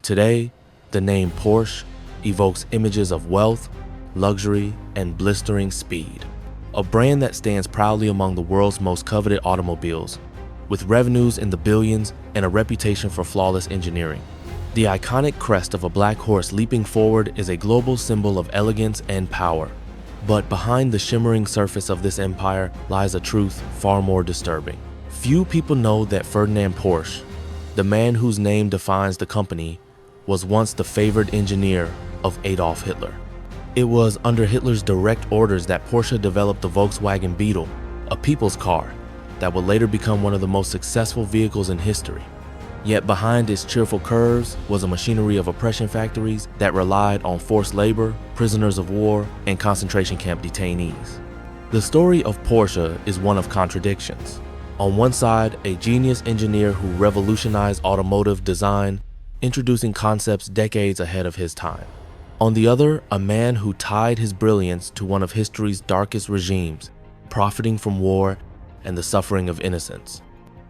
Today, the name Porsche evokes images of wealth, luxury, and blistering speed. A brand that stands proudly among the world's most coveted automobiles, with revenues in the billions and a reputation for flawless engineering. The iconic crest of a black horse leaping forward is a global symbol of elegance and power. But behind the shimmering surface of this empire lies a truth far more disturbing. Few people know that Ferdinand Porsche, the man whose name defines the company, was once the favored engineer of Adolf Hitler. It was under Hitler's direct orders that Porsche developed the Volkswagen Beetle, a people's car that would later become one of the most successful vehicles in history. Yet behind its cheerful curves was a machinery of oppression factories that relied on forced labor, prisoners of war, and concentration camp detainees. The story of Porsche is one of contradictions. On one side, a genius engineer who revolutionized automotive design, introducing concepts decades ahead of his time. On the other, a man who tied his brilliance to one of history's darkest regimes, profiting from war and the suffering of innocence.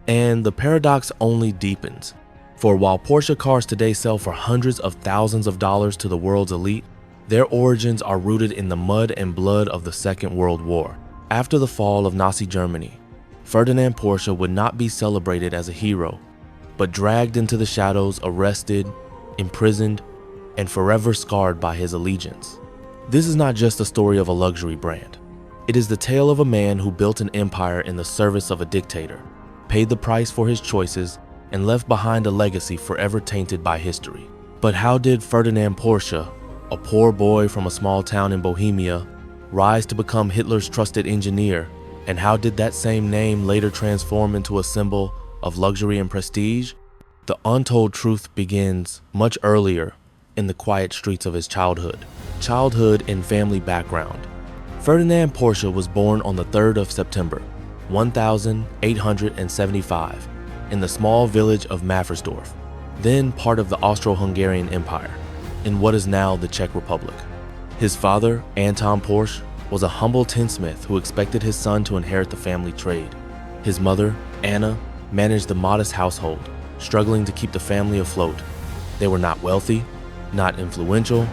And the paradox only deepens. For while Porsche cars today sell for hundreds of thousands of dollars to the world's elite, their origins are rooted in the mud and blood of the Second World War. After the fall of Nazi Germany, Ferdinand Porsche would not be celebrated as a hero, but dragged into the shadows, arrested, imprisoned, and forever scarred by his allegiance. This is not just the story of a luxury brand. It is the tale of a man who built an empire in the service of a dictator, paid the price for his choices, and left behind a legacy forever tainted by history. But how did Ferdinand Porsche, a poor boy from a small town in Bohemia, rise to become Hitler's trusted engineer? And how did that same name later transform into a symbol of luxury and prestige? The untold truth begins much earlier in the quiet streets of his childhood and family background. Ferdinand Porsche was born on the 3rd of September, 1875, in the small village of Maffersdorf, then part of the Austro-Hungarian Empire, in what is now the Czech Republic. His father, Anton Porsche, was a humble tinsmith who expected his son to inherit the family trade. His mother, Anna, managed the modest household, struggling to keep the family afloat. They were not wealthy, not influential,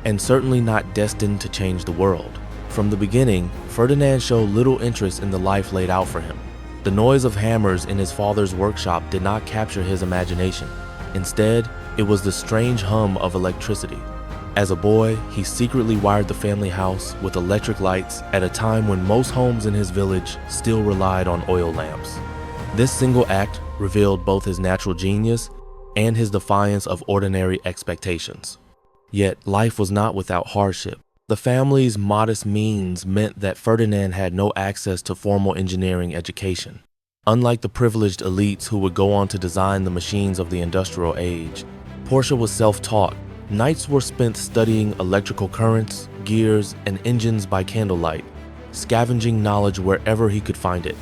and certainly not destined to change the world. From the beginning, Ferdinand showed little interest in the life laid out for him. The noise of hammers in his father's workshop did not capture his imagination. Instead, it was the strange hum of electricity. As a boy, he secretly wired the family house with electric lights at a time when most homes in his village still relied on oil lamps. This single act revealed both his natural genius and his defiance of ordinary expectations. Yet life was not without hardship. The family's modest means meant that Ferdinand had no access to formal engineering education. Unlike the privileged elites who would go on to design the machines of the industrial age, Porsche was self-taught. Nights were spent studying electrical currents, gears, and engines by candlelight, scavenging knowledge wherever he could find it.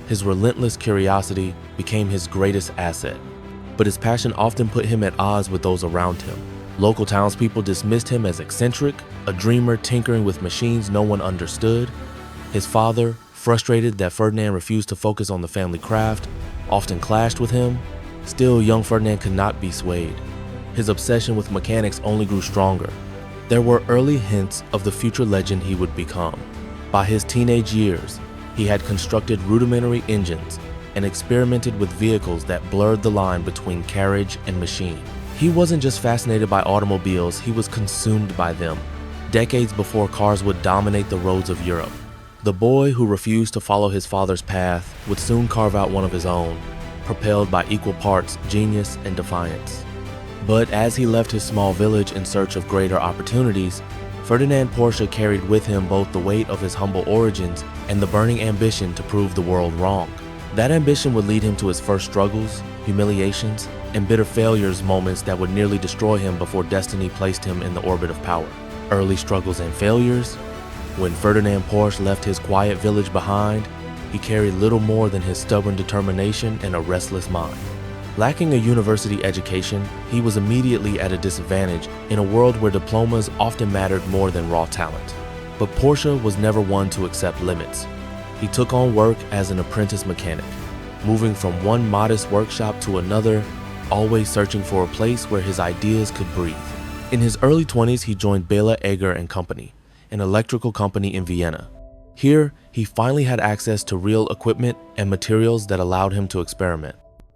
His relentless curiosity became his greatest asset, but his passion often put him at odds with those around him. Local townspeople dismissed him as eccentric, a dreamer tinkering with machines no one understood. His father, frustrated that Ferdinand refused to focus on the family craft, often clashed with him. Still, young Ferdinand could not be swayed. His obsession with mechanics only grew stronger. There were early hints of the future legend he would become. By his teenage years, he had constructed rudimentary engines and experimented with vehicles that blurred the line between carriage and machine. He wasn't just fascinated by automobiles, he was consumed by them. Decades before cars would dominate the roads of Europe, the boy who refused to follow his father's path would soon carve out one of his own, propelled by equal parts genius and defiance. But as he left his small village in search of greater opportunities, Ferdinand Porsche carried with him both the weight of his humble origins and the burning ambition to prove the world wrong. That ambition would lead him to his first struggles, humiliations, and bitter failures, moments that would nearly destroy him before destiny placed him in the orbit of power. Early struggles and failures. When Ferdinand Porsche left his quiet village behind, he carried little more than his stubborn determination and a restless mind. Lacking a university education, he was immediately at a disadvantage in a world where diplomas often mattered more than raw talent. But Porsche was never one to accept limits. He took on work as an apprentice mechanic. Moving from one modest workshop to another, always searching for a place where his ideas could breathe. In his early 20s, he joined Bela Egger and Company, an electrical company in Vienna. Here, he finally had access to real equipment and materials that allowed him to experiment.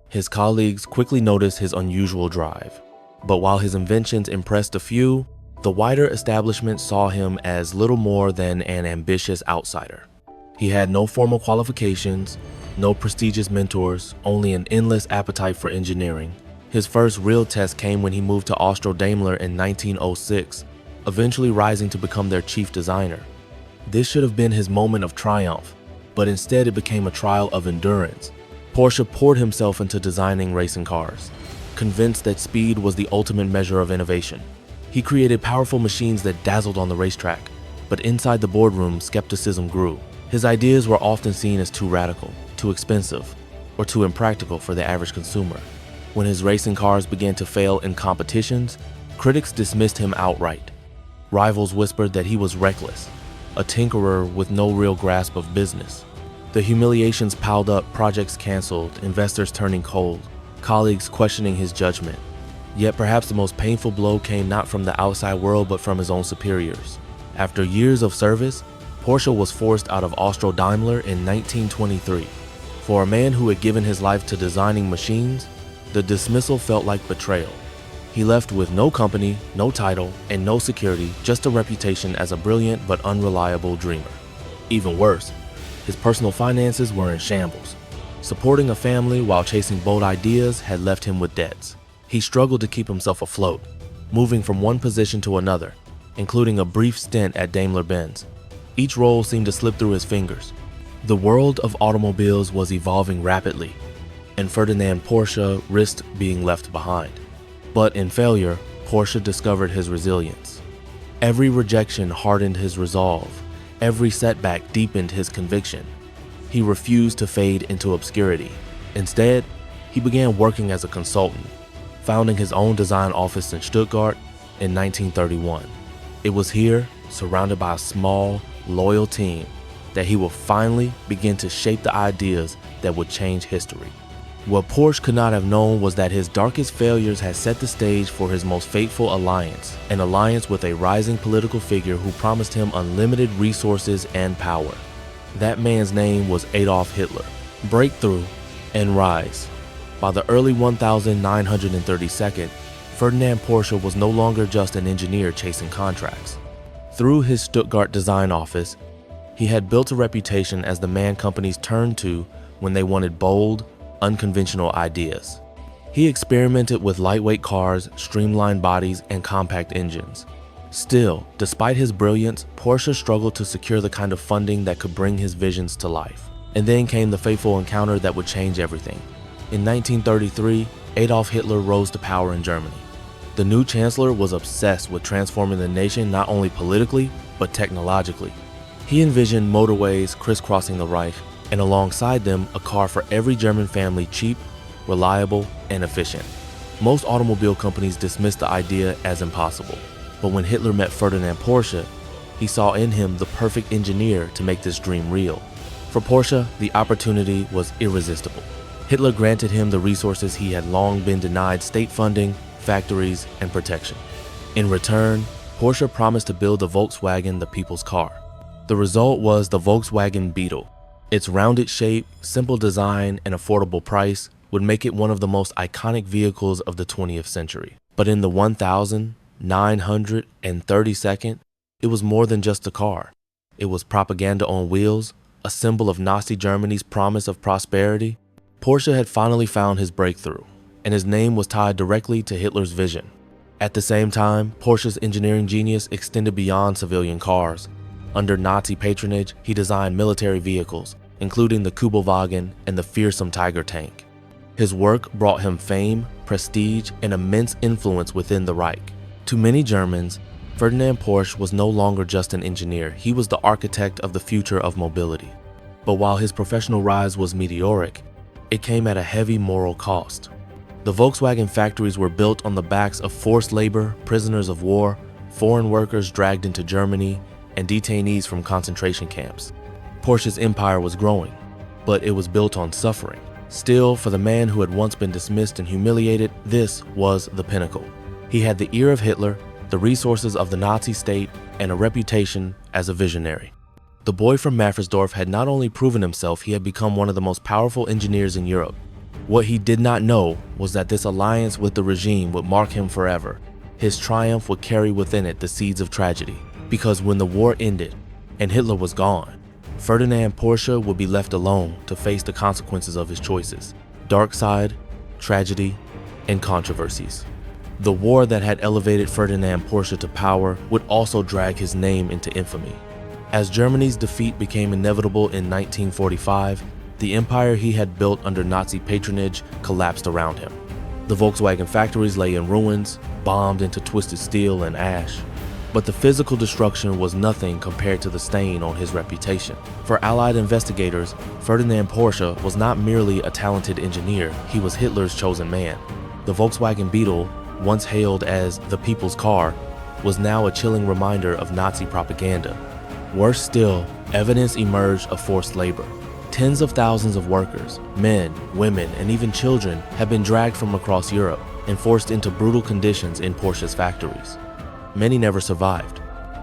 His colleagues quickly noticed his unusual drive. But while his inventions impressed a few, the wider establishment saw him as little more than an ambitious outsider. He had no formal qualifications, no prestigious mentors, only an endless appetite for engineering. His first real test came when he moved to Austro-Daimler in 1906, eventually rising to become their chief designer. This should have been his moment of triumph, but instead it became a trial of endurance. Porsche poured himself into designing racing cars, convinced that speed was the ultimate measure of innovation. He created powerful machines that dazzled on the racetrack, but inside the boardroom, skepticism grew. His ideas were often seen as too radical, too expensive, or too impractical for the average consumer. When his racing cars began to fail in competitions, critics dismissed him outright. Rivals whispered that he was reckless, a tinkerer with no real grasp of business. The humiliations piled up, projects canceled, investors turning cold, colleagues questioning his judgment. Yet perhaps the most painful blow came not from the outside world but from his own superiors. After years of service, Porsche was forced out of Austro-Daimler in 1923. For a man who had given his life to designing machines, the dismissal felt like betrayal. He left with no company, no title, and no security, just a reputation as a brilliant but unreliable dreamer. Even worse, his personal finances were in shambles. Supporting a family while chasing bold ideas had left him with debts. He struggled to keep himself afloat, moving from one position to another, including a brief stint at Daimler-Benz. Each role seemed to slip through his fingers. The world of automobiles was evolving rapidly, and Ferdinand Porsche risked being left behind. But in failure, Porsche discovered his resilience. Every rejection hardened his resolve. Every setback deepened his conviction. He refused to fade into obscurity. Instead, he began working as a consultant, founding his own design office in Stuttgart in 1931. It was here, surrounded by a small, loyal team, that he would finally begin to shape the ideas that would change history. What Porsche could not have known was that his darkest failures had set the stage for his most fateful alliance, an alliance with a rising political figure who promised him unlimited resources and power. That man's name was Adolf Hitler. Breakthrough and rise. By the early 1932nd, Ferdinand Porsche was no longer just an engineer chasing contracts. Through his Stuttgart design office, he had built a reputation as the man companies turned to when they wanted bold, unconventional ideas. He experimented with lightweight cars, streamlined bodies, and compact engines. Still, despite his brilliance, Porsche struggled to secure the kind of funding that could bring his visions to life. And then came the fateful encounter that would change everything. In 1933, Adolf Hitler rose to power in Germany. The new chancellor was obsessed with transforming the nation not only politically, but technologically. He envisioned motorways crisscrossing the Reich, and alongside them, a car for every German family, cheap, reliable, and efficient. Most automobile companies dismissed the idea as impossible, but when Hitler met Ferdinand Porsche, he saw in him the perfect engineer to make this dream real. For Porsche, the opportunity was irresistible. Hitler granted him the resources he had long been denied: state funding, factories, and protection. In return, Porsche promised to build the Volkswagen, the people's car. The result was the Volkswagen Beetle. Its rounded shape, simple design, and affordable price would make it one of the most iconic vehicles of the 20th century. But in the 1932nd, it was more than just a car. It was propaganda on wheels, a symbol of Nazi Germany's promise of prosperity. Porsche had finally found his breakthrough, and his name was tied directly to Hitler's vision. At the same time, Porsche's engineering genius extended beyond civilian cars. Under Nazi patronage, he designed military vehicles, including the Kübelwagen and the fearsome Tiger tank. His work brought him fame, prestige, and immense influence within the Reich. To many Germans, Ferdinand Porsche was no longer just an engineer, he was the architect of the future of mobility. But while his professional rise was meteoric, it came at a heavy moral cost. The Volkswagen factories were built on the backs of forced labor, prisoners of war, foreign workers dragged into Germany, and detainees from concentration camps. Porsche's empire was growing, but it was built on suffering. Still, for the man who had once been dismissed and humiliated, this was the pinnacle. He had the ear of Hitler, the resources of the Nazi state, and a reputation as a visionary. The boy from Maffersdorf had not only proven himself, he had become one of the most powerful engineers in Europe. What he did not know was that this alliance with the regime would mark him forever. His triumph would carry within it the seeds of tragedy, because when the war ended and Hitler was gone, Ferdinand Porsche would be left alone to face the consequences of his choices: dark side, tragedy, and controversies. The war that had elevated Ferdinand Porsche to power would also drag his name into infamy. As Germany's defeat became inevitable in 1945, the empire he had built under Nazi patronage collapsed around him. The Volkswagen factories lay in ruins, bombed into twisted steel and ash. But the physical destruction was nothing compared to the stain on his reputation. For Allied investigators, Ferdinand Porsche was not merely a talented engineer, he was Hitler's chosen man. The Volkswagen Beetle, once hailed as the people's car, was now a chilling reminder of Nazi propaganda. Worse still, evidence emerged of forced labor. Tens of thousands of workers, men, women, and even children had been dragged from across Europe and forced into brutal conditions in Porsche's factories. Many never survived.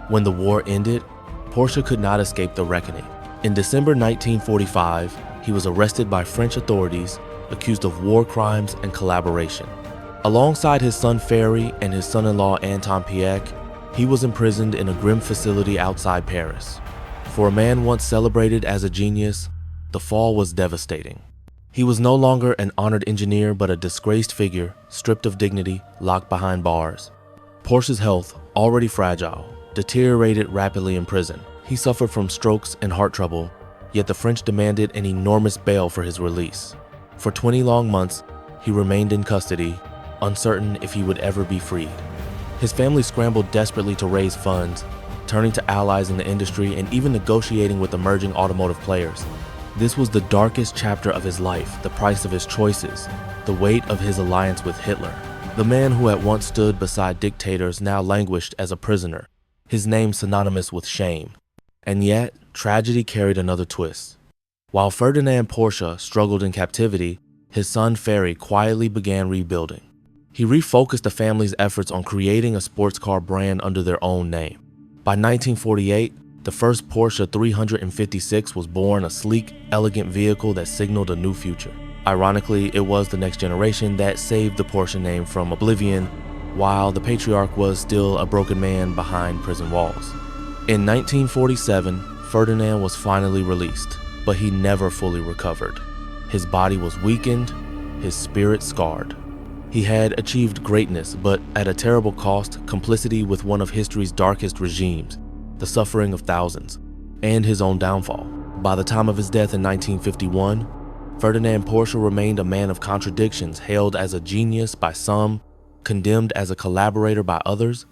When the war ended, Porsche could not escape the reckoning. In December 1945, he was arrested by French authorities, accused of war crimes and collaboration. Alongside his son Ferry and his son-in-law Anton Pieck, he was imprisoned in a grim facility outside Paris. For a man once celebrated as a genius, the fall was devastating. He was no longer an honored engineer but a disgraced figure, stripped of dignity, locked behind bars. Porsche's health, already fragile, deteriorated rapidly in prison. He suffered from strokes and heart trouble, yet the French demanded an enormous bail for his release. For 20 long months, he remained in custody, uncertain if he would ever be freed. His family scrambled desperately to raise funds, turning to allies in the industry and even negotiating with emerging automotive players. This was the darkest chapter of his life, the price of his choices, the weight of his alliance with Hitler. The man who had once stood beside dictators now languished as a prisoner, his name synonymous with shame. And yet, tragedy carried another twist. While Ferdinand Porsche struggled in captivity, his son Ferry quietly began rebuilding. He refocused the family's efforts on creating a sports car brand under their own name. By 1948, the first Porsche 356 was born, a sleek, elegant vehicle that signaled a new future. Ironically, it was the next generation that saved the Porsche name from oblivion, while the patriarch was still a broken man behind prison walls. In 1947, Ferdinand was finally released, but he never fully recovered. His body was weakened, his spirit scarred. He had achieved greatness, but at a terrible cost: complicity with one of history's darkest regimes, the suffering of thousands, and his own downfall. By the time of his death in 1951, Ferdinand Porsche remained a man of contradictions, hailed as a genius by some, condemned as a collaborator by others.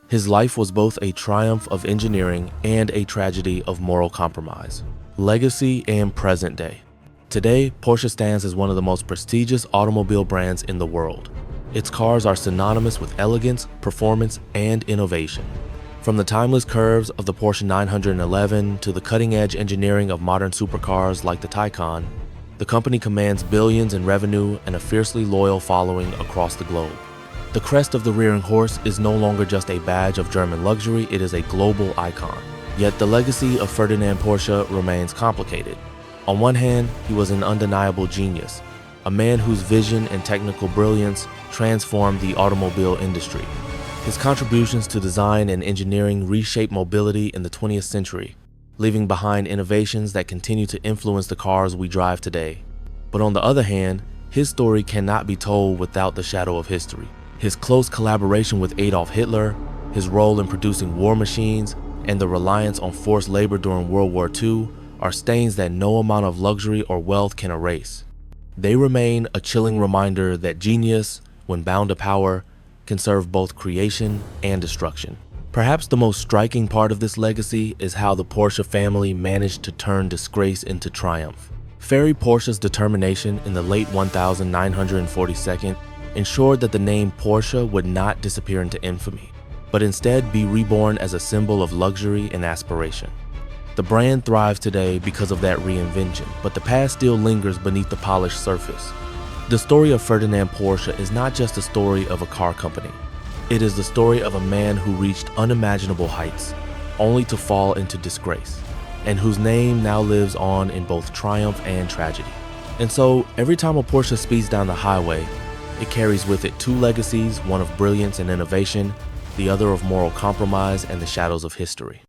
His life was both a triumph of engineering and a tragedy of moral compromise. Legacy and present day. Today, Porsche stands as one of the most prestigious automobile brands in the world. Its cars are synonymous with elegance, performance, and innovation. From the timeless curves of the Porsche 911 to the cutting-edge engineering of modern supercars like the Taycan, the company commands billions in revenue and a fiercely loyal following across the globe. The crest of the rearing horse is no longer just a badge of German luxury, it is a global icon. Yet the legacy of Ferdinand Porsche remains complicated. On one hand, he was an undeniable genius, a man whose vision and technical brilliance transformed the automobile industry. His contributions to design and engineering reshaped mobility in the 20th century, leaving behind innovations that continue to influence the cars we drive today. But on the other hand, his story cannot be told without the shadow of history. His close collaboration with Adolf Hitler, his role in producing war machines, and the reliance on forced labor during World War II are stains that no amount of luxury or wealth can erase. They remain a chilling reminder that genius, when bound to power, can serve both creation and destruction. Perhaps the most striking part of this legacy is how the Porsche family managed to turn disgrace into triumph. Ferry Porsche's determination in the late 1942 ensured that the name Porsche would not disappear into infamy, but instead be reborn as a symbol of luxury and aspiration. The brand thrives today because of that reinvention, but the past still lingers beneath the polished surface. The story of Ferdinand Porsche is not just a story of a car company. It is the story of a man who reached unimaginable heights, only to fall into disgrace, and whose name now lives on in both triumph and tragedy. And so, every time a Porsche speeds down the highway, it carries with it two legacies, one of brilliance and innovation, the other of moral compromise and the shadows of history.